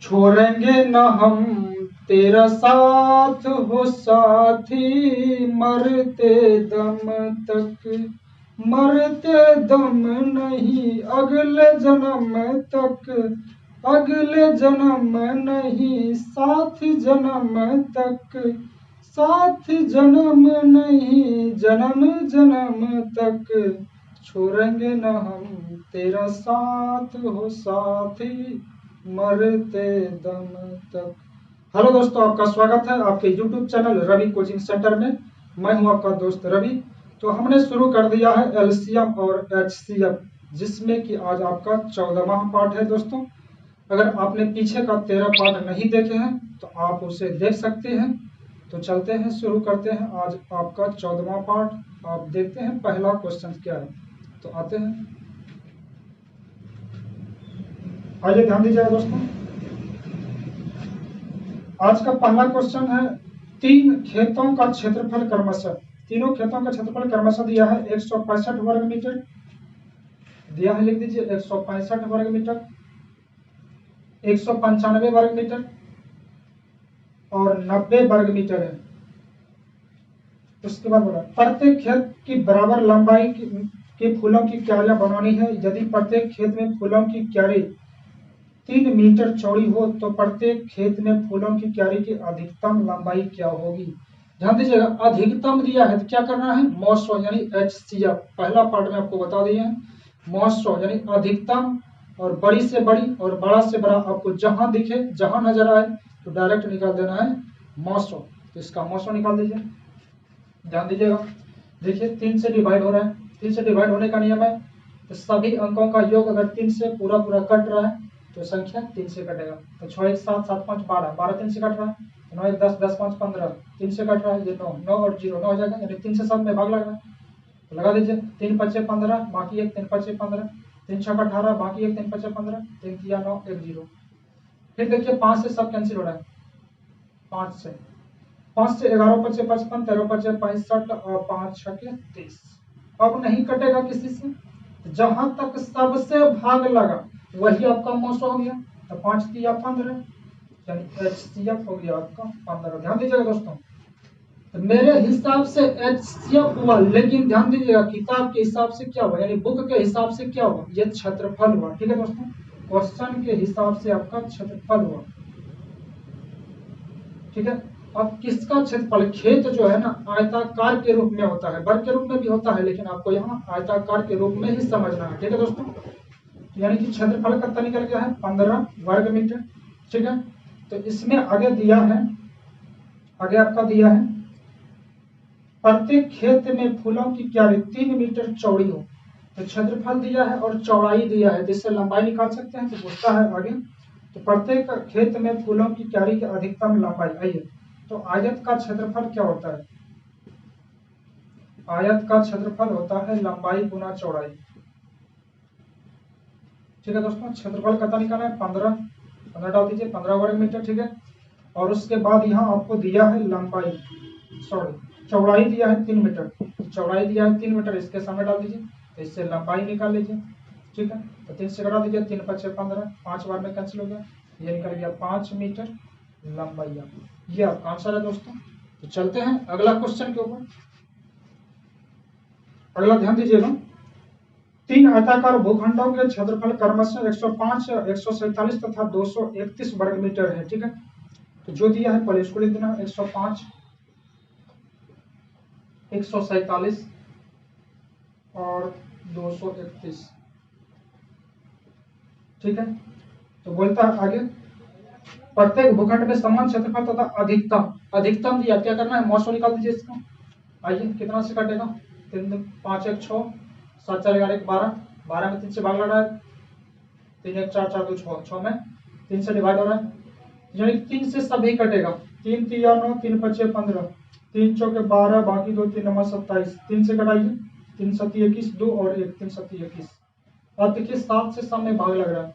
छोड़ेंगे न हम तेरा साथ हो साथी, मरते दम तक, मरते दम नहीं अगले जन्म तक, अगले जन्म नहीं साथ जन्म तक, साथ जन्म नहीं जन्म जन्म तक, छोड़ेंगे न हम तेरा साथ हो साथी, मरते दम तक। हेलो दोस्तों, आपका स्वागत है आपके YouTube channel Ravi coaching centre में। मैं हूं आपका दोस्त रवि। तो हमने शुरू कर दिया है एलसीएम और एचसीएफ, जिसमें कि आज आपका 14वां पार्ट है दोस्तों। अगर आपने पीछे का 13 पार्ट नहीं देखे हैं तो आप उसे देख सकते हैं। तो चलते हैं, शुरू करते हैं आज आपका 14वां पार्ट। आप देखते हैं पहला क्वेश्चन क्या है। तो आते हैं, आइए ध्यान दीजिएगा दोस्तों। आज का पहला क्वेश्चन है, तीन खेतों का क्षेत्रफल क्रमशः, तीनों खेतों का क्षेत्रफल क्रमशः दिया है 165 वर्ग मीटर, दिया है, लिख दीजिए 165 वर्ग मीटर, 195 वर्ग मीटर और 90 वर्ग मीटर है। उसके बाद बोला प्रत्येक खेत की बराबर लंबाई के फूलों की क्यारियां बनवानी है। यदि प्रत्येक खेत में फूलों की क्यारी 3 मीटर चौड़ी हो तो प्रत्येक खेत में फूलों की क्यारी की अधिकतम लंबाई क्या होगी। ध्यान दीजिएगा, अधिकतम दिया है तो क्या करना है, मॉसो यानी एचसीएफ, पहला पार्ट में आपको बता दिए हैं। मॉसो यानी अधिकतम, और बड़ी से बड़ी और बड़ा से बड़ा आपको जहां दिखे, जहां नजर आए तो डायरेक्ट निकाल देना है मॉसो। तो इसका मॉसो निकाल दीजिए। ध्यान दीजिएगा, देखिए 3 से डिवाइड हो रहा है, 3 से डिवाइड होने का नियम है। तो सभी अंकों का योग अगर 3 से पूरा पूरा कट रहा है तो संख्या 3 से कटेगा। तो 6 1 7 7 5 12, 12 3 से कट रहा है, 9 1 10 10 5 15, 3 से कट रहा है, ये 9 9 और 0 9 हो जाएगा, यानी 3 से 7 में भाग लग रहा है। तो लगा दीजिए, 3 5 15, बाकी 1 3 5 15, 3 6 18, बाकी 1 3 5 15, 3 3 9 1 0। फिर देखिए 5 से सब कैंसिल हो रहा है, 5 से 11 5 55, 13 5 65 और 5 6 30। अब नहीं कटेगा किसी से, जहां तक सबसे भाग लगा वही आपका मौसम हो गया। तो 5 3 15, यानी एचसीएफ हो गया आपका 15। ध्यान दीजिएगा दोस्तों, तो मेरे हिसाब से एचसीएफ हुआ, लेकिन ध्यान दीजिएगा किताब के हिसाब से क्या हुआ, यानी बुक के हिसाब से क्या हुआ, ये क्षेत्रफल हुआ। ठीक है दोस्तों, क्वेश्चन के हिसाब से आपका क्षेत्रफल हुआ। ठीक है, अब किसका क्षेत्रफल, खेत जो है ना आयताकार के रूप में होता है, वर्ग के रूप में भी होता है, लेकिन आपको यहाँ आयताकार के रूप में ही समझना है। ठीक है दोस्तों, यानी कि क्षेत्रफल कितना निकल गया है, 15 वर्ग मीटर। ठीक है, तो इसमें आगे दिया है, आगे आपका दिया है प्रत्येक खेत में फूलों की क्यारी 3 मीटर चौड़ी हो। तो क्षेत्रफल दिया है और चौड़ाई दिया है, जिससे लंबाई निकाल सकते हैं। तो पूछता है आगे, तो प्रत्येक खेत में फूलों की क्यारी की अधिकतम लंबाई। आइए, तो आयत का क्षेत्रफल क्या होता है, आयत का क्षेत्रफल होता है लंबाई गुना चौड़ाई। ठीक है दोस्तों, क्षेत्रफल कितना निकाला है, 15 15 डाल दीजिए, 15 वर्ग मीटर। ठीक है, और उसके बाद यहाँ आपको दिया है लंबाई, सॉरी चौड़ाई दिया है 3 मीटर, चौड़ाई दिया है 3 मीटर, इसके सामने डाल दीजिए, तो इससे लंबाई निकाल लीजिए। ठीक है, तो 3 से घटा दीजिए, 3 5 15, 5 बार में कैंसिल हो गया, ये निकल गया 5 मीटर लंबाई। ये आपका आंसर है दोस्तों। तो चलते हैं अगला क्वेश्चन के ऊपर। अगला ध्यान दीजिएगा, 3 आयताकार भूखंडों के क्षेत्रफल क्रमशः 105, 147 तथा 231 वर्ग मीटर है। ठीक है, तो जो दिया है पहले इसको लिख देना, 105, 147 और 231। ठीक है, तो बोलता है आगे, प्रत्येक भूखंड में समान क्षेत्रफल तथा अधिकतम, अधिकतम दिया, क्या करना है, मौसम निकाल दीजिए इसका। आइए, कितना से कटेगा, 3 5 1 6, 7 4 11 12, 12 में 3 से भाग लड़ा है, 3 1 4 4 2 6, 6 में 3 से डिवाइड हो रहा है, यानी 3 से सभी कटेगा, 3 3 9, 3 5 15, 3 चौके 12, बाकी 2 3 9 27, 3 से कटाइए, 3 7 21, 2 और 1 3 7 21। अब देखिए 7 से सब में भाग लग रहा है,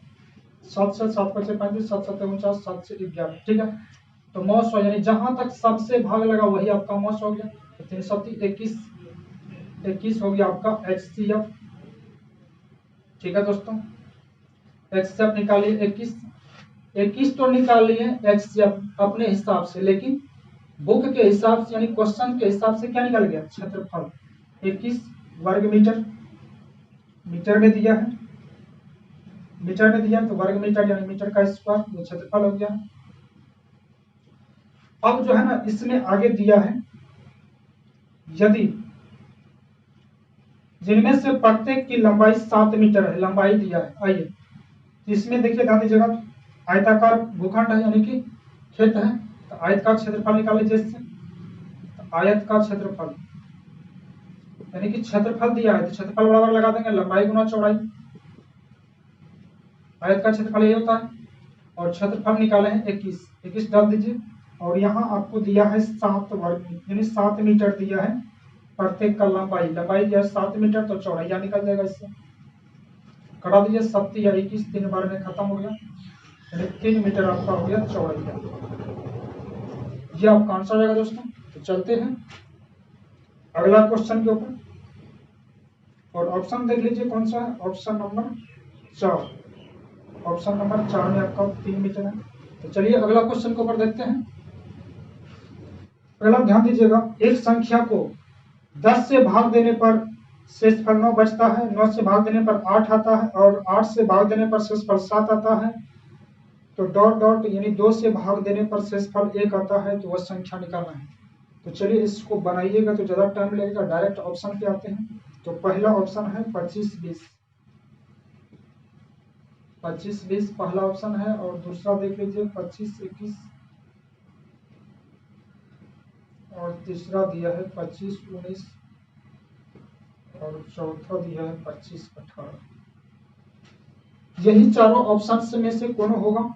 7 से 7 5 35, 7 7 49, 7 से 11। ठीक है, तो मौस यानी जहां तक सबसे भाग लगा वही आपका मौस हो गया। तो 3 7 21, 21 हो गया आपका एचसीएफ। ठीक है दोस्तों, एचसीएफ निकालिए 21। 21 तो निकाल लिए HCF अपने हिसाब से, लेकिन बुक के हिसाब से यानी क्वेश्चन के हिसाब से क्या निकल गया, क्षेत्रफल 21 वर्ग मीटर। मीटर में दिया है, मीटर में दिया तो वर्ग मीटर यानी मीटर का स्क्वायर, ये क्षेत्रफल हो गया। अब जो है ना इसमें आगे दिया है, यदि जिनमें से प्रत्येक की लंबाई 7 मीटर है, लंबाई दिया है। आइए इसमें देखिए ध्यान दीजिएगा, आयताकार भूखंड है यानी कि खेत है, तो आयत का क्षेत्रफल निकाल लीजिए इससे। तो आयत का क्षेत्रफल यानी कि क्षेत्रफल दिया है तो क्षेत्रफल बराबर लगा देंगे लंबाई गुना चौड़ाई। आयत का क्षेत्रफल ये होता है, और क्षेत्रफल निकाले हैं 21 डाल दीजिए। और यहाँ आपको दिया है 7 वर्ग यानी 7 मीटर दिया है प्रत्येक का लंबाई दिया है 7 मीटर, तो चौड़ाई क्या निकल जाएगा, इससे कटा दीजिए। 7 या 21 3 बार में खत्म हो गया, यानी 3 मीटर आपका हो गया चौड़ाई का। ये आपका आंसर हो जाएगा दोस्तों। तो चलते हैं अगला क्वेश्चन के ऊपर, और ऑप्शन देख लीजिए कौन सा है, ऑप्शन नंबर 4। ऑप्शन नंबर 4 में आपका 3 मीटर है। तो चलिए अगला क्वेश्चन के ऊपर देखते हैं। पहला ध्यान दीजिएगा, एक संख्या को 10 से भाग देने पर शेषफल 9 बचता है, 9 से भाग देने पर 8 आता है, और 8 से भाग देने पर शेषफल 7 आता है। तो डॉट डॉट यानी 2 से भाग देने पर शेषफल 1 आता है, तो वह संख्या निकालना है। तो चलिए इसको बनाइएगा तो ज्यादा टाइम लगेगा, डायरेक्ट ऑप्शन पे आते हैं। तो पहला ऑप्शन है 25-20, 25-20 पहला ऑप्शन है, और दूसरा देख लीजिए 25-21, और तीसरा दिया है 25-19, और चौथा दिया है 25-18। यही चारों ऑप्शन में से कौन होगा।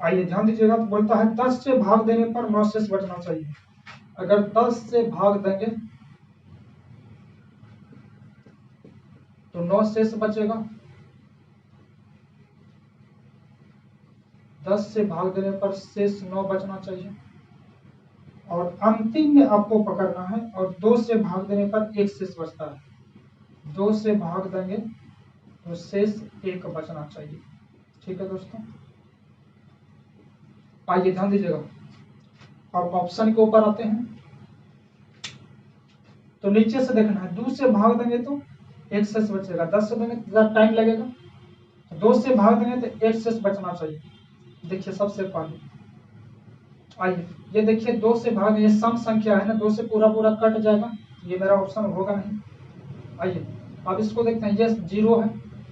आइए ध्यान दीजिएगा, तो बोलता है 10 से भाग देने पर 9 शेष बचना चाहिए। अगर 10 से भाग देंगे तो 9 शेष बचेगा। 10 से भाग देने पर शेष 9 बचना चाहिए, और अंतिम में आपको पकड़ना है, और 2 से भाग देने पर 1 शेष बचता है। 2 से भाग देंगे तो शेष 1 बचना चाहिए। ठीक है दोस्तों, आइए ध्यान दीजिएगा, अब ऑप्शन के ऊपर आते हैं। तो नीचे से देखना है, 2 से भाग देंगे तो 1 शेष बचेगा, 10 से देंगे तो ज्यादा टाइम लगेगा, तो 2 से भाग देंगे तो 1 शेष बचना चाहिए। देखिए सबसे पहले आइए ये देखिए, 2 से भाग, ये सम संख्या है ना, 2 से पूरा पूरा कट जाएगा, ये मेरा ऑप्शन होगा नहीं। आइए अब इसको देखते हैं, ये 0 है,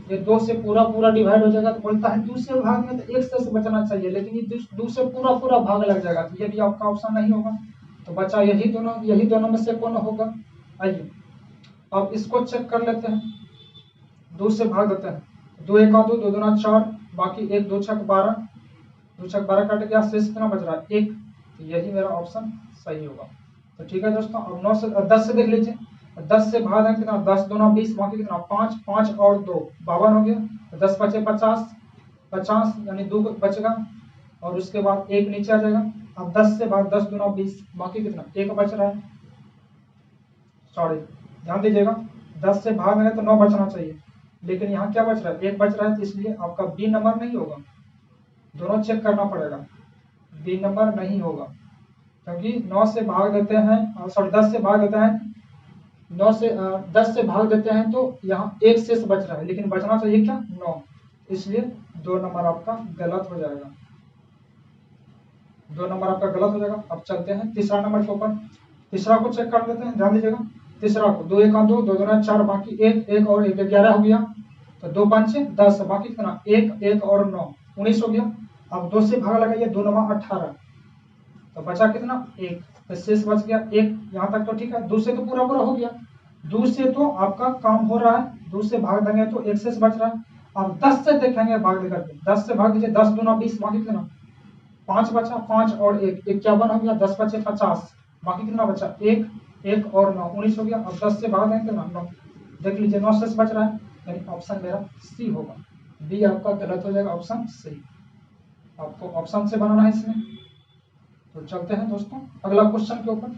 ये 2 से पूरा पूरा डिवाइड हो जाएगा, तो बोलता है 2 से भाग में तो 1 शेष बचना चाहिए, लेकिन ये 2 से पूरा पूरा भाग लग जाएगा, तो ये भी आपका ऑप्शन नहीं होगा। तो बचा यही दोनों में से कौन होगा। आइए अब इसको चेक कर लेते हैं, 2 से भाग देते हैं, 2 1 2, 2 2 4, बाकी 1 2 6 12, 2 6 12 कट गया, शेष कितना बच रहा है 1, तो यही मेरा ऑप्शन सही होगा। तो ठीक है दोस्तों, अब 9 से 10 से देख लीजिए, 10 से भाग देंगे कितना, 10 2 20, बाकी कितना 5, 5 और 2 52 हो गया, तो 10 बचे 50, 50 यानी 2 बचेगा, और उसके बाद 1 नीचे आ जाएगा। अब 10 से भाग 10 2 20, बाकी कितना 1 बच रहा है, सॉरी ध्यान दीजिएगा, 10 से भाग देंगे तो 9 बचना चाहिए, लेकिन यहाँ क्या बच रहा है 1 बच रहा है, तो इसलिए आपका बी नंबर नहीं होगा, दोनों चेक करना पड़ेगा, बी नंबर नहीं होगा, क्योंकि 9 से भाग देते हैं, सॉरी 10 से भाग देते हैं, 10 से भाग देते हैं तो यहाँ 1 शेष बच रहा है, लेकिन बचना चाहिए क्या 9, इसलिए 2 नंबर आपका गलत हो जाएगा, 2 नंबर आपका गलत हो जाएगा। अब चलते हैं तीसरा नंबर के ऊपर, तीसरा को चेक कर लेते हैं, ध्यान दीजिएगा, तीसरा को 2 1 2, 2 2 4, बाकी 1 1 और 1 11 हो गया, तो 2 5 6 10, बाकी कितना 1 1 और 9 19 हो गया। अब 2 से भाग लगाइए, 2 9 18, तो बचा कितना 1, तो शेष बच गया 1, यहाँ तक तो ठीक है, 2 से तो पूरा पूरा हो गया, 2 से तो आपका काम हो रहा है, 2 से भाग देंगे तो 1 शेष बच रहा है। अब 10 से देखेंगे भाग देकर के, 10 से भाग दीजिए, 10 2 20, बाकी कितना 5 बचा, 5 और 1 51 हो गया, 10 बचे 50, बाकी कितना बचा 1 1 और 9 19 हो गया। अब 10 से भाग देंगे कितना 9, देख लीजिए 9 शेष बच रहा है, यानी ऑप्शन मेरा सी होगा, बी आपका गलत हो जाएगा, ऑप्शन सी आपको ऑप्शन से बनाना है इसमें। तो चलते हैं दोस्तों अगला क्वेश्चन के ऊपर।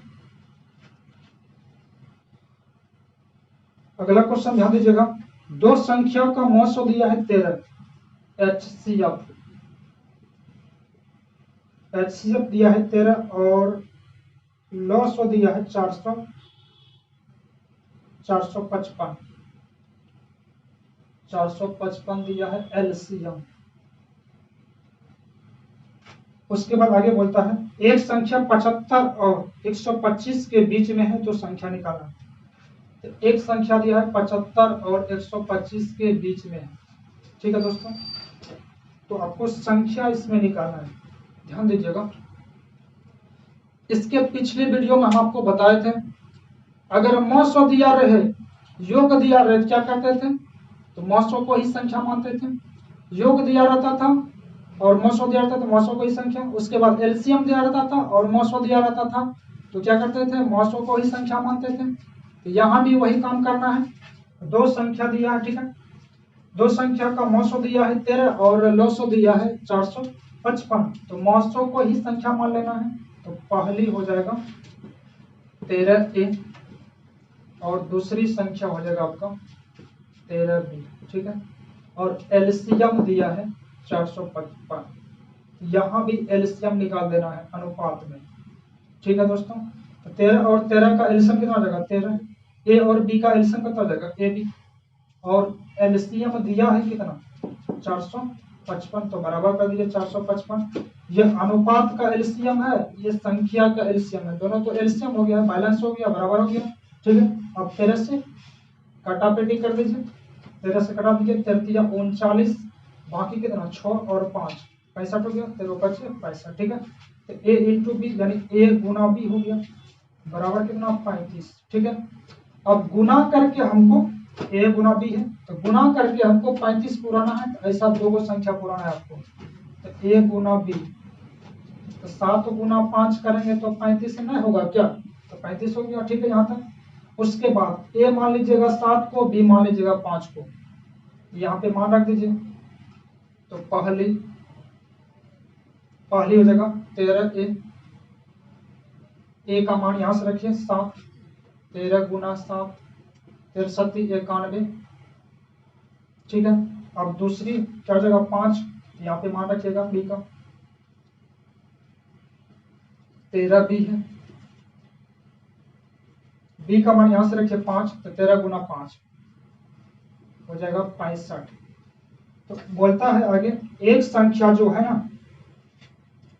अगला क्वेश्चन ध्यान दीजिएगा, 2 संख्या का महोत्सव दिया है 13 HCF, HCF दिया है 13 और लॉस दिया है 455 दिया है LCM। उसके बाद आगे बोलता है एक संख्या 75 और 125 के बीच में है तो संख्या निकालना। तो एक संख्या दिया है 75 और 125 के बीच में है। ठीक है दोस्तों, तो आपको संख्या इसमें निकालना है, ध्यान दीजिएगा। इसके पिछले वीडियो में हम आपको बताए थे अगर मौसो दिया रहे, योग दिया रहे क्या करते थे, तो मौसो को ही संख्या मानते थे। योग दिया रहता था और मौसो दिया रहता था, मौसो को ही संख्या। उसके बाद एलसीएम दिया रहता था और मौसो दिया रहता था, तो क्या करते थे, मौसो को ही संख्या मानते थे। तो यहाँ भी वही काम करना है। दो संख्या दिया है, ठीक है, दो संख्या का मौसो दिया है 13 और लौसो दिया है 455, तो मौसो को ही संख्या मान लेना है। तो पहली हो जाएगा 13A और दूसरी संख्या हो जाएगा आपका 13B, ठीक है। और एलसीएम दिया है 455, यहाँ भी एलसीएम निकाल देना है अनुपात में, ठीक है दोस्तों। तो 13 और 13 का एलसीएम कितना हो जाएगा 13, ए और बी का एलसीएम कितना हो जाएगा AB, और एलसीएम दिया है कितना 455, तो बराबर कर दीजिए 455। ये अनुपात का एलसीएम है, ये संख्या का एलसीएम है, दोनों तो एलसीएम हो गया, बैलेंस हो गया, बराबर हो गया, ठीक है। अब 13 से काटापेटी कर दीजिए, 13 से कटा दीजिए, 39, बाकी कितना 6 और 5 65 हो गया, 13 बचे 65, ठीक है। तो A इंटू बी यानी A गुना बी हो गया, बराबर कितना 35, ठीक है। अब गुना करके हमको A गुना बी है, तो गुना करके हमको 35 पुराना है, तो ऐसा दो गो संख्या पुराना है आपको। तो A गुना बी, तो 7 गुना 5 करेंगे तो 35 नहीं होगा क्या, तो 35 हो गया, ठीक है यहाँ तक। उसके बाद A मान लीजिएगा 7 को, B मान लीजिएगा 5 को, यहाँ पे मान रख दीजिए। तो पहली हो जाएगा 13A, A का मान यहाँ से रखिए 7, 13 गुना 7 63 91, ठीक है। अब दूसरी क्या हो जाएगा 5, यहाँ पे मान रखिएगा बी का, 13B है, बी का मान यहाँ से रखिए 5, तो 13 गुना 5 हो जाएगा 65। तो बोलता है आगे एक संख्या जो है ना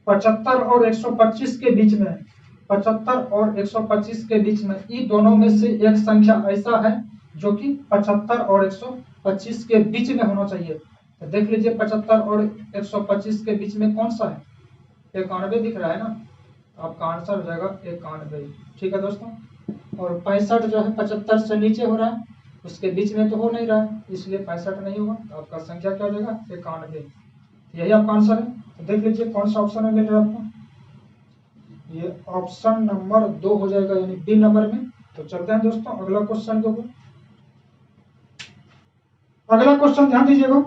75 और 125 के बीच में है, 75 और 125 के बीच में, इन दोनों में से एक संख्या ऐसा है जो कि 75 और 125 के बीच में होना चाहिए। तो देख लीजिए 75 और 125 के बीच में कौन सा है, 91 दिख रहा है ना, आपका आंसर हो जाएगा 91, ठीक है दोस्तों। और 65 जो है 75 से नीचे हो रहा है, उसके बीच में तो हो नहीं रहा है, इसलिए 65 नहीं होगा, तो आपका संख्या क्या हो जाएगा 91, यही आपका आंसर है। तो देख लीजिए कौन सा ऑप्शन में मिल रहा है आपको, ये ऑप्शन नंबर 2 हो जाएगा, यानी बी नंबर में। तो चलते हैं दोस्तों अगला क्वेश्चन के ऊपर। अगला क्वेश्चन ध्यान दीजिएगा,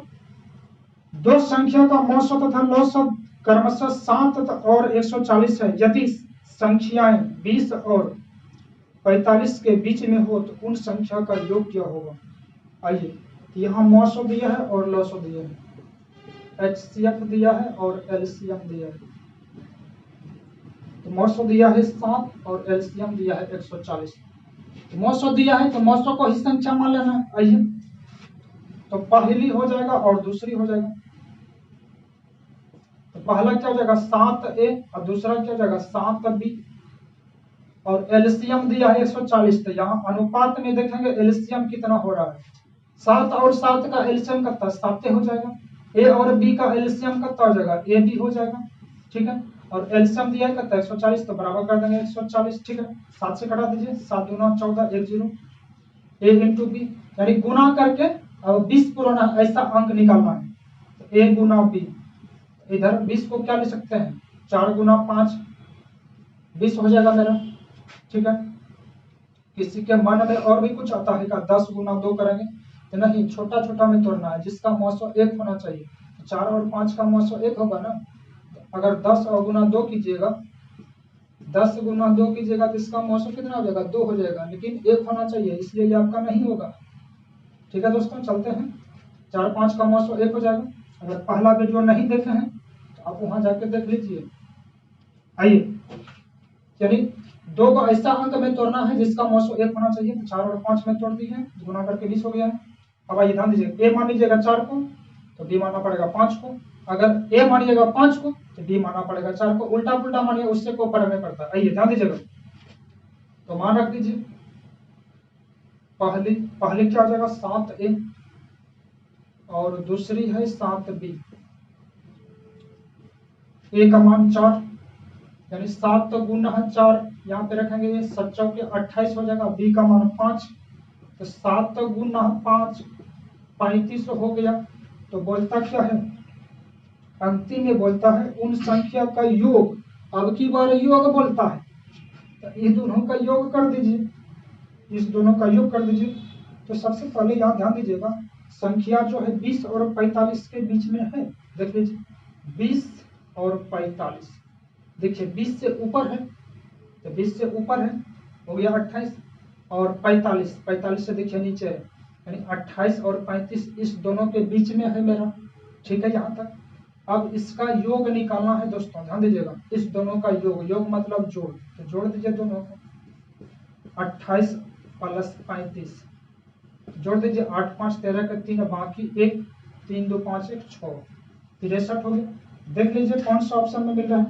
दो संख्या का मौसम तथा लौसत क्रमशः 7 और 140 है, यदि संख्याएं 20 और 45 के बीच में हो तो उन संख्या का योग क्या होगा। आइए, यहाँ मौसम दिया है और लौसत दिया है, HCF दिया है और LCM दिया है। तो मौसो दिया है 7 और LCM दिया है 140। तो मौसो दिया है तो मौसो को ही संख्या मान लेना है। आइए, तो पहली हो जाएगा और दूसरी हो जाएगा। तो पहला क्या हो जाएगा 7A और दूसरा क्या हो जाएगा 7B, और LCM दिया है 140। तो यहाँ अनुपात में देखेंगे LCM कितना हो रहा है, 7 और 7 का LCM कितना 7 हो जाएगा, A और B का LCM कितना हो जाएगा AB हो जाएगा, ठीक है। और एलसीएम दिया है कितना 140, तो बराबर कर देंगे 140, ठीक है। 7 से कटा दीजिए, 7 दूना 14 1 0, A इंटू बी यानी गुना करके अब 20 पुराना ऐसा अंक निकालना है। तो A गुना B, इधर 20 को क्या ले सकते हैं 4 गुना 5 20 हो जाएगा मेरा, ठीक है। किसी के मन में और भी कुछ आता है क्या 10 गुना 2 करेंगे, तो नहीं, छोटा छोटा में तोड़ना है, जिसका मौसो 1 होना चाहिए। 4 और 5 का मौसो 1 होगा ना, अगर 10 और गुना 2 कीजिएगा, 10 गुना 2 कीजिएगा तो इसका मौसम कितना हो जाएगा 2 हो जाएगा, लेकिन 1 होना चाहिए, इसलिए ये आपका नहीं होगा, ठीक है दोस्तों। चलते हैं, 4 5 का मौसम 1 हो जाएगा। अगर पहला वीडियो नहीं देखे हैं तो आप वहां जाके देख लीजिए, आइए, यानी 2 को ऐसा अंक में तोड़ना है जिसका मौसो 1 होना चाहिए, तो 4 और 5 में तोड़ दिए, गुना करके 20 हो गया है। अब आइए ध्यान दीजिए, ए मान लीजिएगा 4 को तो बी मानना पड़ेगा 5 को, अगर ए मानिएगा 5 को तो बी मानना पड़ेगा 4 को, उल्टा पुल्टा मानिए उससे कोई फर्क नहीं पड़ता। आइए ध्यान दीजिएगा, तो मान रख दीजिए, पहली क्या हो जाएगा 7a और दूसरी है 7b। ए का मान 4, यानी 7 तो गुना है 4, यहाँ पे रखेंगे, ये 7 चौके 28 हो जाएगा। बी का मान 5, तो 7 तो गुना 5 35 हो गया। तो बोलता क्या है, अंतिम में बोलता है उन संख्या का योग, अब की बार योग बोलता है, तो इस दोनों का योग कर दीजिए, इस दोनों का योग कर दीजिए। तो सबसे पहले यहाँ ध्यान दीजिएगा, संख्या जो है 20 और 45 के बीच में है। देख लीजिए 20 और 45, देखिए 20 से ऊपर है, तो 20 से ऊपर है हो गया 28, और 45 से देखिए नीचे है, यानी 28 और 35 इस दोनों के बीच में है मेरा। ठीक है यहाँ तक। अब इसका योग निकालना है दोस्तों, ध्यान दीजिएगा, इस दोनों का योग मतलब जोड़, तो जोड़ दीजिए दोनों को, 28 प्लस 35 जोड़ दीजिए, 8 5 13 का 3, बाकी 1 3 2 5 1 6 63 हो गया। देख लीजिए कौन सा ऑप्शन में मिल रहा है,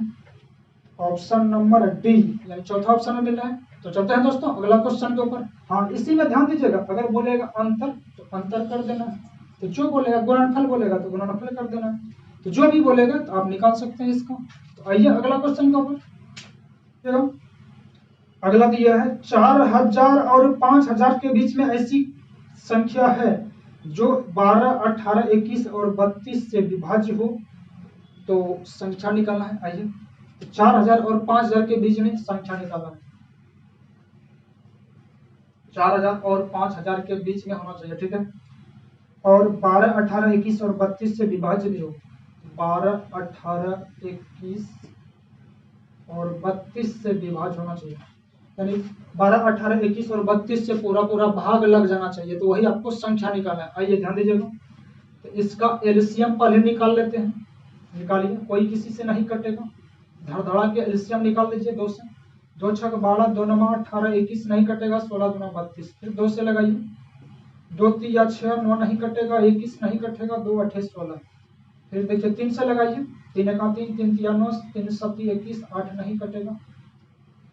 ऑप्शन नंबर डी, यानी चौथा ऑप्शन में मिल रहा है। तो चलते हैं दोस्तों अगला क्वेश्चन के ऊपर। हाँ, इसी में ध्यान दीजिएगा, अगर बोलेगा अंतर तो अंतर कर देना है, तो जो बोलेगा गुणनफल बोलेगा तो गुणनफल कर देना है, तो जो भी बोलेगा तो आप निकाल सकते हैं इसका। तो आइए अगला क्वेश्चन के ऊपर। अगला दिया है 4000 और 5000 के बीच में ऐसी संख्या है जो 12 18 21 और 32 से विभाज्य हो, तो संख्या निकालना है। आइए, तो 4000 और 5000 के बीच में संख्या निकालना है, 4000 और 5000 के बीच में होना चाहिए, ठीक है, और 12 18 21 और 32 से विभाज्य भी हो, 12 18 21 और 32 से विभाज्य होना चाहिए, यानी 12 18 21 और 32 से पूरा पूरा भाग लग जाना चाहिए, तो वही आपको संख्या निकालना है। आइए ध्यान दीजिएगा, तो इसका एलसीएम पहले निकाल लेते हैं, निकालिए, कोई किसी से नहीं कटेगा, धड़धड़ा के एलसीएम निकाल लीजिए, 2 से, 2 छक 12 2 9 18 21 नहीं कटेगा, 16 दूना 32, फिर 2 से लगाइए, 2 3 6 9 नहीं कटेगा, 21 नहीं कटेगा, 2 8 16, फिर देखिए 3 से लगाइए, 3 का 3 3 3 9 3 7 21 8 नहीं कटेगा।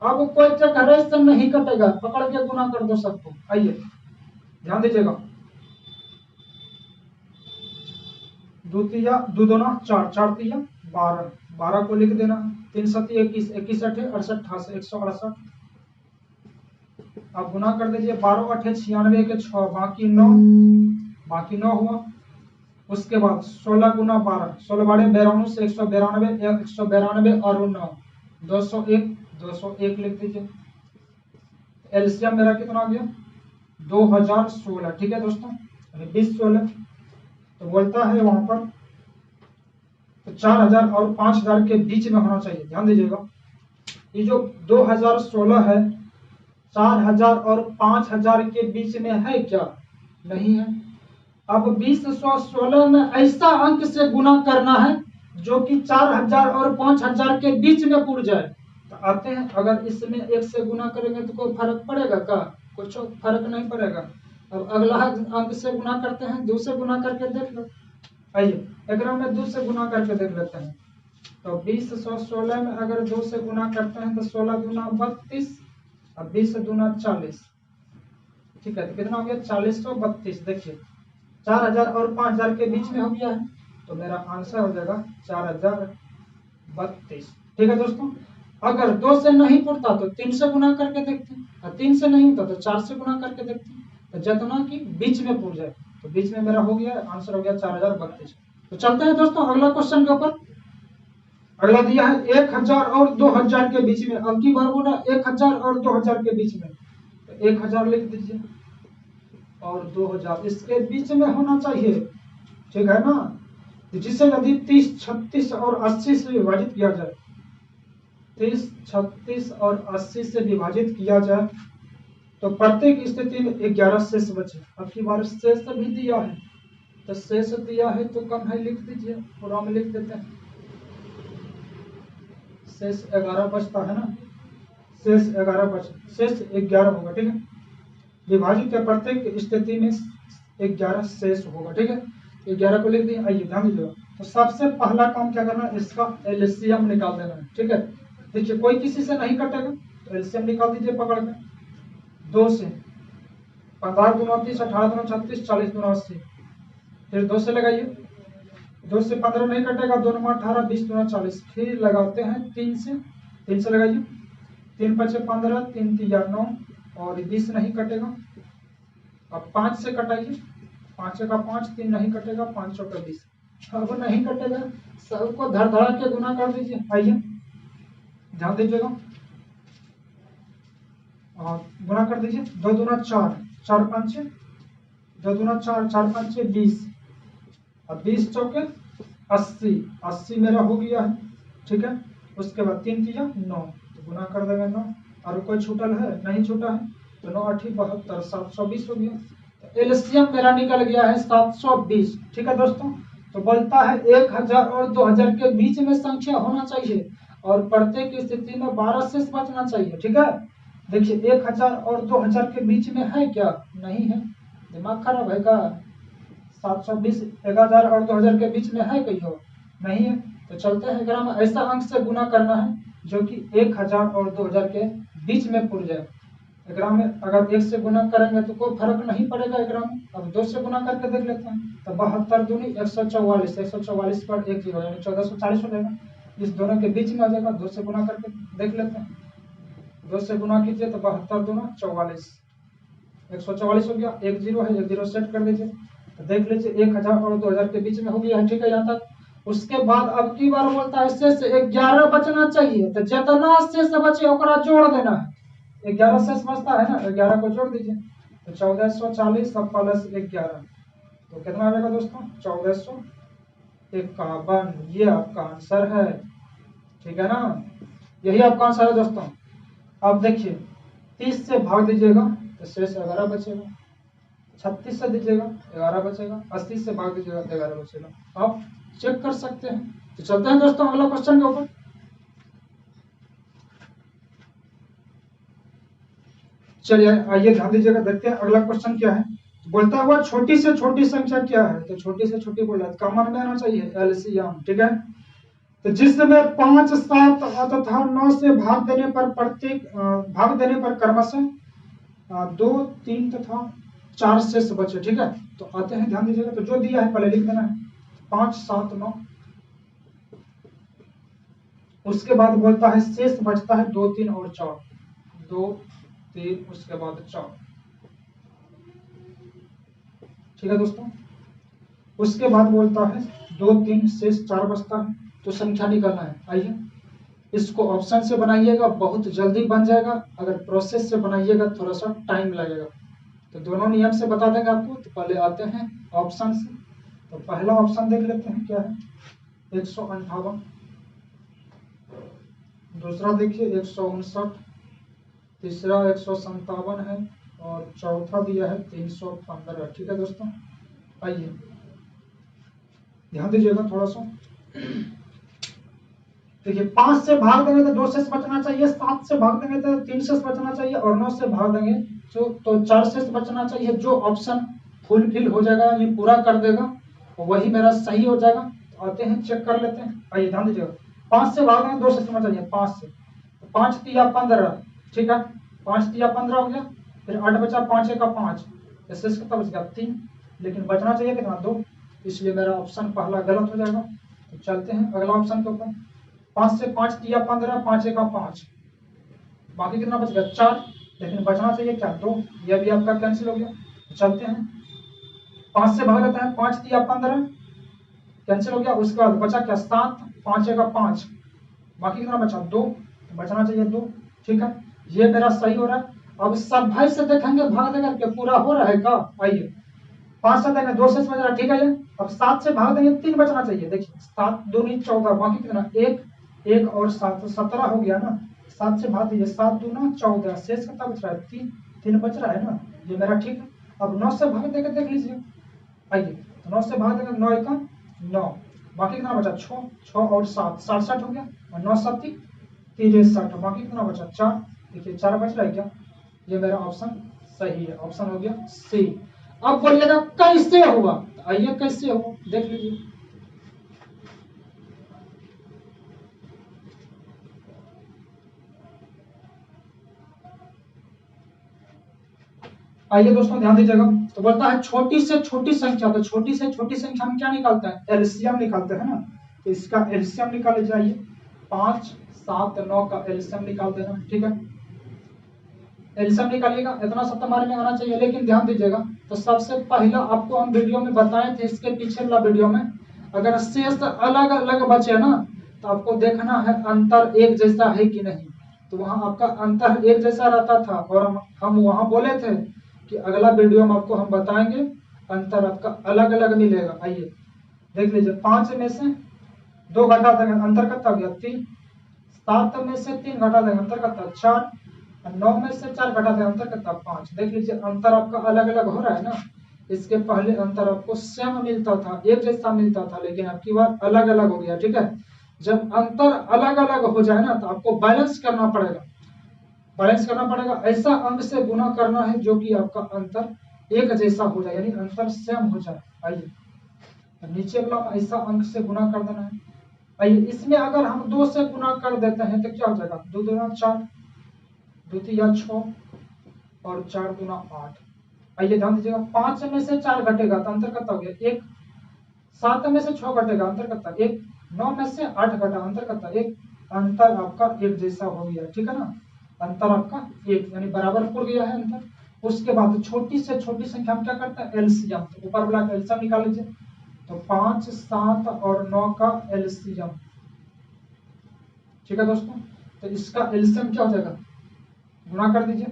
अब कोई चक्कर से नहीं कटेगा, पकड़ के गुना कर दो सबको। आइए ध्यान दीजिएगा, 2 3 2 दूना 4 4 3 12 12 को लिख देना, 3 7 21 21 8 68 168, अब गुना कर दीजिए, 12 8 96 के 6, बाकी 9 हुआ। उसके बाद 16 गुना 12 16 12 92 से 192 और 9 201 लिख दीजिए। एलसीएम मेरा कितना आ गया 2016, ठीक है दोस्तों, 20 16, तो बोलता है वहां पर तो 4000 और 5000 के बीच में होना चाहिए। ध्यान दीजिएगा, ये जो 2016 है 4000 और 5000 के बीच में है क्या, नहीं है। अब 2016 में ऐसा अंक से गुना करना है जो कि 4000 और 5000 के बीच में पुर जाए, तो आते हैं, अगर इसमें 1 से गुना करेंगे तो कोई फर्क पड़ेगा का, कुछ फर्क नहीं पड़ेगा। अब अगला अंक से गुना करते हैं, 2 से गुना करके देख लो। आइए एक में 2 से गुना करके देख लेते हैं, तो 2016 में अगर 2 से गुना करते हैं तो 16 दूना 32 और 20 दूना 40, ठीक है, तो कितना हो गया 4032। देखिए 4000 और 5000 के बीच में हो गया है, तो मेरा आंसर हो जाएगा 4032, ठीक है दोस्तों। अगर 2 से नहीं पुरता तो 3 से गुना करके देखते हैं, और 3 से नहीं होता तो 4 से गुना करके देखते हैं, तो जितना कि बीच में पुर जाए, तो बीच में मेरा हो गया, आंसर हो गया 4032। तो चलते हैं दोस्तों अगला क्वेश्चन के ऊपर। अगला दिया है 1000 और 2000 के बीच में, अब की बार बोला 1000 और 2000 के बीच में, तो 1000 लिख दीजिए और 2000 इसके बीच में होना चाहिए, ठीक है ना, जिसे यदि 30 36 और 80 से विभाजित किया जाए, 30 36 और 80 से विभाजित किया जाए, तो प्रत्येक स्थिति में 11 शेष बचे। अब की बार शेष भी दिया है, तो शेष दिया है तो कम है लिख दीजिए, पूरा में लिख देते हैं, शेष 11 बचता है ना, शेष 11 बच, शेष 11 होगा, ठीक है। विभाजित के प्रत्येक स्थिति में 11 शेष होगा, ठीक है। 11 को लिख दिए। आइए ध्यान दीजिएगा, तो सबसे पहला काम क्या करना है, इसका एलसीएम निकाल देना है, ठीक है। देखिए कोई किसी से नहीं कटेगा, तो एलसीएम निकाल दीजिए पकड़ के। 2 से 15 दूना 30, 18 दूना 36, 40 दूना 80, फिर 2 से लगाइए। 2 से 15 नहीं कटेगा, 2 दूना 18, 20 दूना 40, फिर लगाते हैं 3 से लगाइए। 3 पचे 15, 3 तिया 9 और 20 नहीं कटेगा। अब 5 से कटाइए, 5 का 5, 3 नहीं कटेगा, 5 चौका 20, अब नहीं कटेगा, सबको धड़ धड़ा के गुना कर दीजिए। आइए ध्यान दीजिएगा, और गुना कर दीजिए। 2 दूना 4, 4 5, 2 दूना 4, 4 5 20, और 20 चौके 80, 80 मेरा हो गया है, ठीक है। उसके बाद 3 तिया 9, तो गुना कर देंगे 9, और कोई छूटल है नहीं छूटा है, तो 9 8 72, 720 हो गया। एलसीएम मेरा निकल गया है 720, ठीक है दोस्तों। तो बोलता है 1000 और 2000 के बीच में संख्या होना चाहिए और प्रत्येक स्थिति में 12 शेष बचना चाहिए, ठीक है। देखिए 1000 और 2000 के बीच में है क्या, नहीं है, दिमाग खराब है का। 720 1000 और 2000 के बीच में है कहीं हो, नहीं है, तो चलते हैं ग्राम ऐसा अंक से गुना करना है जो कि 1000 और 2000 के बीच में पुर जाए। ग्राम में अगर 1 से गुना करेंगे तो कोई फर्क नहीं पड़ेगा ग्राम में। अब 2 से गुना करके देख लेते हैं, तो 72 दूनी 144, 144 पर 1 0 यानी 1440 हो जाएगा। इस दोनों के बीच में आ जाएगा। 2 से गुना करके देख लेते हैं, 2 से गुना कीजिए तो 72 दूना 44, 144 हो गया। 1 0 है, 1 0 सेट कर दीजिए, तो देख लीजिए 1000 और 2000 के बीच में हो गया है, ठीक है यहाँ तक। उसके बाद अब की बार बोलता है शेष 11 बचना चाहिए, तो जितना शेष बचे ओकरा जोड़ देना है। 11 शेष बचता है ना, 11 को जोड़ दीजिए, तो 1440 प्लस 11, तो कितना आ जाएगा दोस्तों, 1451। ये आपका आंसर है, ठीक है ना, यही आपका आंसर है दोस्तों। अब देखिए 30 से भाग दीजिएगा तो शेष 11 बचेगा, 36 से दीजिएगा 11 बचेगा, 80 से भाग दीजिएगा 11 बचेगा। आप चेक कर सकते हैं। तो चलते हैं दोस्तों अगला क्वेश्चन के ऊपर। चलिए आइए ध्यान दीजिएगा, देखते हैं अगला क्वेश्चन क्या है। बोलता हुआ छोटी से छोटी संख्या क्या है, तो छोटी से छोटी बोल रहा है, कॉमन में आना चाहिए एलसीएम, ठीक है। तो जिसमें 5 7 तथा 9 से भाग देने पर क्रमशः 2 3 तथा 4 शेष बचे, ठीक है। तो आते हैं, ध्यान दीजिएगा, तो जो दिया है पहले लिख देना है, 5 7 9, उसके बाद बोलता है शेष बचता है 2 3 और 4, 2 3 उसके बाद 4, ठीक है दोस्तों। उसके बाद बोलता है 2 3 शेष 4 बचता है, तो संख्या निकालना है। आइए इसको ऑप्शन से बनाइएगा, बहुत जल्दी बन जाएगा। अगर प्रोसेस से बनाइएगा थोड़ा सा टाइम लगेगा। तो दोनों नियम से बता देंगे आपको। तो पहले आते हैं ऑप्शन से, तो पहला ऑप्शन देख लेते हैं क्या है, 158, दूसरा देखिए 159, तीसरा 157 है, और चौथा दिया है 315, ठीक है दोस्तों। आइए ध्यान दीजिएगा थोड़ा सा, देखिए 5 से भाग देंगे तो 2 शेष बचना चाहिए, 7 से भाग देंगे तो 3 शेष बचना चाहिए, और 9 से भाग देंगे तो 4 शेष बचना चाहिए। जो ऑप्शन फुलफिल हो जाएगा, ये पूरा कर देगा, वही मेरा सही हो जाएगा। तो आते हैं चेक कर लेते हैं। आइए ध्यान दीजिएगा, 5 से भाग देंगे 2 शेष बचना चाहिए, 5 से, तो 5 तिया 15, ठीक है, 5 तिया 15 हो गया। फिर 8 बचा, 5 1 5, शेष कितना बच गया 3, लेकिन बचना चाहिए कितना 2, इसलिए मेरा ऑप्शन पहला गलत हो जाएगा। तो चलते हैं अगला ऑप्शन के ऊपर। 5 से 5 तिया 15, 5 1 5, बाकी कितना बच गया 4, लेकिन बचना चाहिए क्या 2, यह भी आपका कैंसिल हो गया। तो चलते हैं 5 से भाग लेते हैं, 5 तिया 15 कैंसिल हो गया। उसके बाद बचा क्या 7, 5 1 5, बाकी कितना बचा 2, बचना चाहिए 2, ठीक है, ये मेरा सही हो रहा है। अब सब भाई से देखेंगे भाग देकर के पूरा हो रहा है का। आइए 5 से देंगे 2 शेष बच रहा है, ठीक है। ये अब 7 से भाग देंगे 3 बचना चाहिए, देखिए 7 दूनी 14, बाकी कितना 1 और 7, 17 हो गया ना। 7 से भाग दीजिए, 7 दूना 14, शेष कितना बच रहा है 3 बच रहा है ना, ये मेरा ठीक है। अब 9 से भाग देकर देख लीजिए। आइए 9 से भाग देंगे 9 1 9, बाकी कितना बचा 6 और 7 67 हो गया, और 9 7 63, बाकी कितना बचा 4। देखिए 4 बच रहा है क्या, ये मेरा ऑप्शन सही है, ऑप्शन हो गया सी। अब बोलिएगा कैसे हुआ, तो आइए कैसे हुआ देख लीजिए। आइए दोस्तों ध्यान दीजिएगा, तो बोलता है छोटी से छोटी संख्या, तो छोटी से छोटी संख्या हम क्या निकालते हैं, एलसीएम निकालते हैं ना, तो इसका एलसीएम निकाले जाइए, 5, 7, 9 का एलसीएम निकाल देना, ठीक है। एलसीएम निकालिएगा, इतना सब हमारे में आना चाहिए, लेकिन ध्यान दीजिएगा, तो सबसे पहला आपको हम वीडियो में बताए थे, इसके पीछे वाला वीडियो में, अगर शेष अलग अलग बचे ना, तो आपको देखना है अंतर एक जैसा है कि नहीं, तो वहां आपका अंतर एक जैसा रहता था, और हम वहां बोले थे कि अगला वीडियो में आपको हम बताएंगे अंतर आपका अलग अलग मिलेगा। आइए देख लीजिए, 5 में से 2 घटा देंगे, अंतर कितना गया 3, 7 में से 3 घटा देंगे, अंतर कितना 4, 9 में से 4 घटा देंगे, अंतर कितना 5। देख लीजिए अंतर आपका अलग अलग हो रहा है ना, इसके पहले अंतर आपको सेम मिलता था, एक जैसा मिलता था, लेकिन आपकी बार अलग अलग हो गया, ठीक है। जब अंतर अलग अलग हो जाए ना, तो आपको बैलेंस करना पड़ेगा, बैलेंस करना पड़ेगा, ऐसा अंक से गुना करना है जो कि आपका अंतर एक जैसा हो जाए, यानी अंतर सेम हो जाए। आइए नीचे वाला ऐसा अंक से गुना कर देना है। आइए इसमें अगर हम 2 से गुना कर देते हैं तो क्या हो जाएगा, 2 दूना 4, 2 तिया 6 और 4 दूना 8। आइए ध्यान दीजिएगा, 5 में से 4 घटेगा तो अंतर कितना हो गया 1, 7 में से 6 घटेगा अंतर कितना 1, 9 में से 8 घटा अंतर कितना 1, अंतर आपका एक जैसा हो गया, ठीक है ना, अंतर आपका 1, यानी बराबर हो गया है अंतर। उसके बाद छोटी से छोटी संख्या हम क्या करते हैं एलसीएम, तो ऊपर वाला का एलसीएम निकाल लीजिए, तो 5, 7 और 9 का एलसीएम, ठीक है दोस्तों। तो इसका एलसीएम क्या हो जाएगा, गुणा कर दीजिए,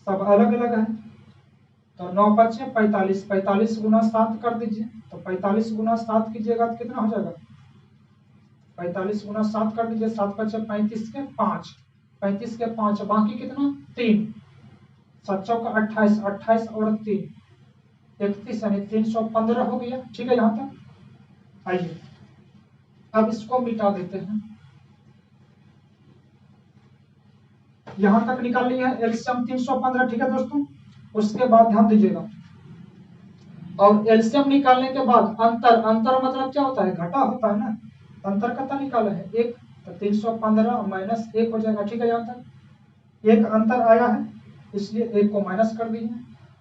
सब अलग अलग है, तो 9 5 45, 45 गुना 7 कर दीजिए, तो 45 गुना 7 कीजिएगा तो कितना हो जाएगा, 45 गुना 7 कर दीजिए, 7 5 35 के 5, 35 के 5, बाकी कितना 3, 7 चौका 28, 28 और 3 31, यानी 315 हो गया, ठीक है यहाँ तक। आइए अब इसको मिटा देते हैं, यहां तक निकाल लिया है एलसीएम 315, ठीक है दोस्तों। उसके बाद ध्यान दीजिएगा, और एलसीएम निकालने के बाद अंतर, अंतर मतलब क्या होता है, घटा होता है ना, अंतर कितना निकाला है 1, तो 315 माइनस 1 हो जाएगा, ठीक है। यहाँ तक एक अंतर आया है, इसलिए 1 को माइनस कर दीजिए,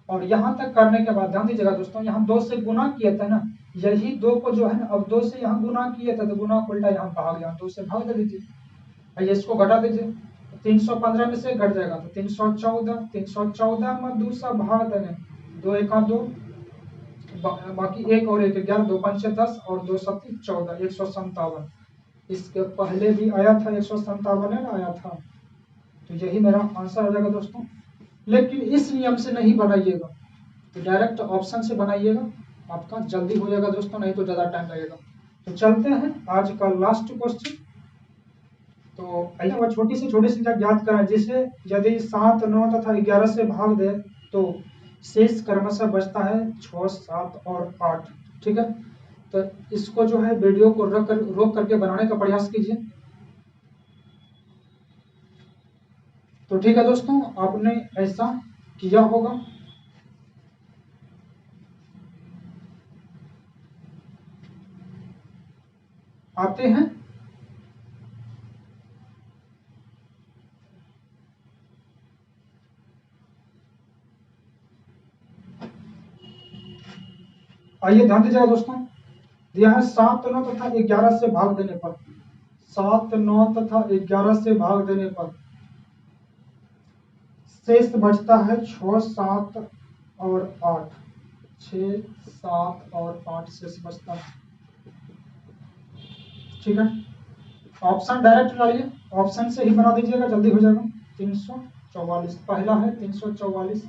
और यहाँ तक करने के बाद ध्यान दीजिएगा दोस्तों, यहाँ 2 से गुना किए थे ना, यही 2 को जो है ना, अब 2 से यहाँ गुना किए थे, तो गुना उल्टा यहाँ भाग, यहाँ 2 से भाग दे दीजिए, आइए इसको घटा दीजिए, 315 में से घट जाएगा तो 314, 314 में 2 से भाग देंगे, 2 1 2, बाकी 1 और 1 11, 2 5 10 और 2 7 14, 157। इसके पहले भी आया था 157 है ना, आया था, तो यही मेरा आंसर आ जाएगा दोस्तों। लेकिन इस नियम से नहीं बनाइएगा, तो डायरेक्ट ऑप्शन से बनाइएगा, आपका जल्दी हो जाएगा दोस्तों, नहीं तो ज्यादा टाइम लगेगा। तो चलते हैं आज का लास्ट क्वेश्चन। तो आइए वह छोटी से छोटी संख्या ज्ञात करें जिसे यदि 7, 9 तथा 11 से भाग दे तो शेष क्रमशः बचता है 6, 7 और 8, ठीक है। तो इसको जो है वीडियो को रोक करके बनाने का प्रयास कीजिए। तो ठीक है दोस्तों, आपने ऐसा किया होगा। आते हैं आइए ध्यान दीजिएगा दोस्तों, दिया है 7, 9 तथा 11 से भाग देने पर, 7, 9 तथा 11 से भाग देने पर शेष बचता है 6, 7 और 8, 6, 7 और 8 शेष बचता है, ठीक है। ऑप्शन डायरेक्ट डालिए, ऑप्शन से ही बना दीजिएगा, जल्दी हो जाएगा। 344 पहला है 344,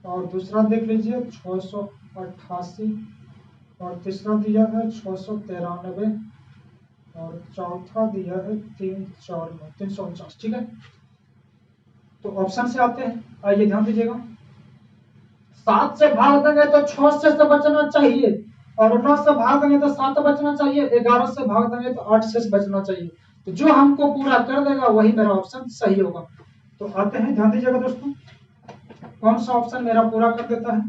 और दूसरा देख लीजिए 688, और तीसरा दिया है 693, और चौथा दिया है 349, ठीक है। तो ऑप्शन से आते हैं, आइए ध्यान दीजिएगा, 7 से भाग देंगे तो 6 से बचना चाहिए, और 9 से भाग देंगे तो 7 बचना चाहिए, 11 से भाग देंगे तो 8 शेष बचना चाहिए। तो जो हमको पूरा कर देगा वही मेरा ऑप्शन सही होगा। तो आते हैं, ध्यान दीजिएगा दोस्तों, कौन सा ऑप्शन मेरा पूरा कर देता है।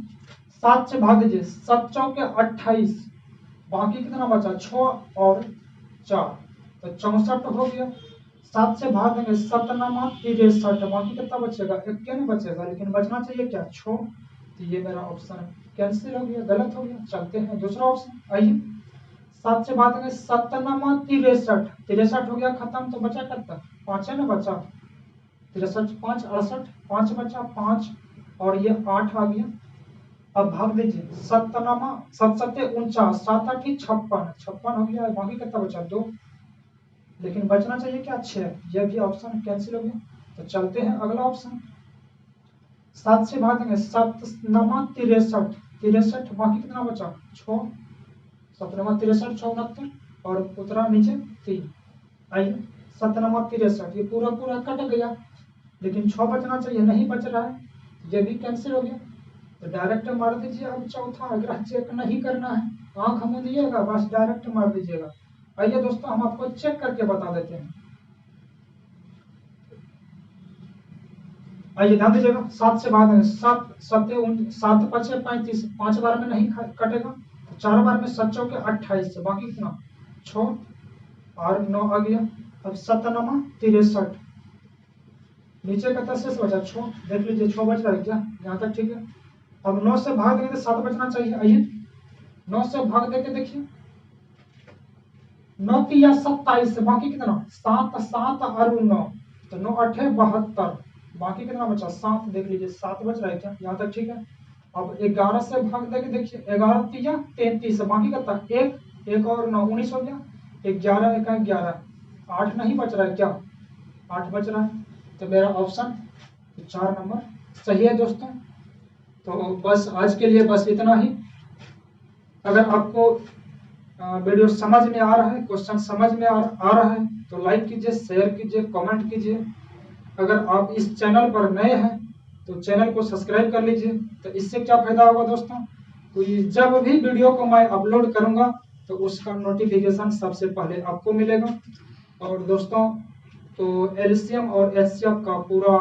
7 से भाग दीजिए, 7 चौके 28, बाकी कितना बचा 6 और 4, तो 64 हो गया। 7 से भाग देंगे 7 नमा 63, बाकी कितना बचेगा 1 बचेगा, लेकिन बचना चाहिए क्या 6, तो ये मेरा ऑप्शन कैंसिल हो गया, गलत हो गया। चलते हैं दूसरा ऑप्शन, आइए 7 से भाग देंगे 7 नमा 63, 63 हो गया खत्म, तो बचा कितना 5 है ना, बचा 63 5 68, 5 बचा 5 और ये 8 आ गया। अब भाग दीजिए 7 नमा 7 सत्ते 49, 7 8 56, 56 हो गया, बाकी कितना बचा 2, लेकिन बचना चाहिए क्या 6, यह भी ऑप्शन कैंसिल हो गया। तो चलते हैं अगला ऑप्शन, 7 से भाग देंगे 7 नमा 63, 63 बाकी कितना बचा 6, 7 नमा 63 6 69 और उतरा नीचे 3। आइए 7 नमा 63, ये पूरा पूरा कट गया, लेकिन 6 बचना चाहिए, नहीं बच रहा है, ये भी कैंसिल हो गया। तो डायरेक्ट मार दीजिए। अब चौथा, अगर चेक नहीं करना है, आंख मुंह दीजिएगा, बस डायरेक्ट मार दीजिएगा। आइए दोस्तों, हम आपको चेक करके बता देते हैं। आइए ध्यान दीजिएगा, 7 से भाग देंगे 7 सत्ते 7 5 35, 5 बार में नहीं कटेगा, 4 बार में 7 चौके 28, बाकी कितना 6 और 9 आ गया। अब 7 नमा 63, नीचे का 10 से बचा 6, देख लीजिए 6 बच रहा है क्या, यहाँ तक ठीक है। अब 9 से भाग देंगे तो 7 बचना चाहिए। आइए 9 से भाग देके देखिए, 9 3 27, बाकी कितना 7 7 और 9, तो 9 8 72, बाकी कितना बचा 7, देख लीजिए 7 बच रहा है क्या, यहाँ तक ठीक है। अब 11 से भाग देके देखिए, 11 3 33, बाकी कितना 1 और 9 19 हो गया, 11 1 11, 8 नहीं बच रहा है क्या, 8 बच रहा है, तो मेरा ऑप्शन 4 नंबर सही है दोस्तों। तो बस आज के लिए बस इतना ही। अगर आपको वीडियो समझ में आ रहा है, क्वेश्चन समझ में आ रहा है, तो लाइक कीजिए, शेयर कीजिए, कमेंट कीजिए। अगर आप इस चैनल पर नए हैं तो चैनल को सब्सक्राइब कर लीजिए। तो इससे क्या फायदा होगा दोस्तों, तो जब भी वीडियो को मैं अपलोड करूंगा तो उसका नोटिफिकेशन सबसे पहले आपको मिलेगा। और दोस्तों, तो एलसीएम और एचसीएफ का पूरा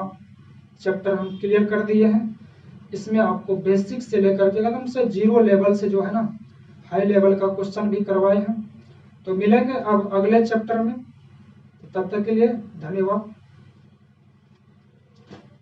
चैप्टर हम क्लियर कर दिए हैं। इसमें आपको बेसिक से लेकर के एकदम से 0 लेवल से जो है ना, हाई लेवल का क्वेश्चन भी करवाए हैं। तो मिलेंगे अब अगले चैप्टर में, तब तक के लिए धन्यवाद।